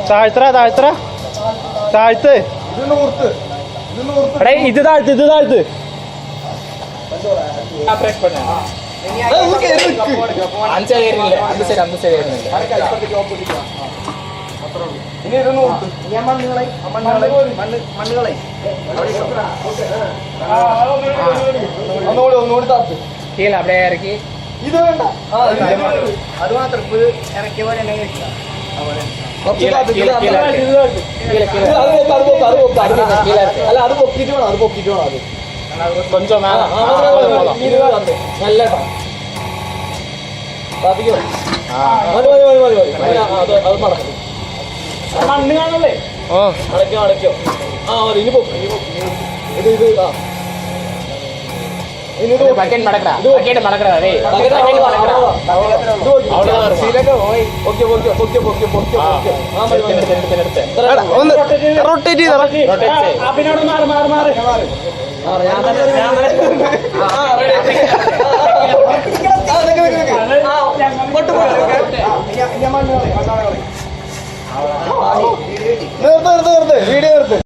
താഴ്ത്തറ താഴ്ത്തറ താഴ്ത്ത് എടേ ഇത് താഴ്ത്ത് ഇത് താഴ്ത്ത് ഇനി മണ്ണുകളെ ഒന്നുകൂടി താത്ത് കീഴ അവിടെ ഇറക്കി ഇത് വേണ്ട അത് മാത്രം ഇറക്കിയ പോലെ തന്നെ കഴിക്കാം അല്ല അത് പൊക്കിട്ട് വേണം അത് പൊക്കിട്ട് വേണം അത് കൊഞ്ചം നല്ല മതി മതി മതി മതി അത് നടക്കും മണ്ണ് കാണല്ലേ അടയ്ക്കോ അടയ്ക്കോ മതി ഇനി പൊക്കി ഇത് ഇത് ബക്കറ്റ് മടക്കടാ ബക്കറ്റ് മടക്കടാ റൊട്ടേറ്റ് ചെയ്ത നിർത്ത് നിർത്ത് നിർത്ത് വീഡിയോ നിർത്ത്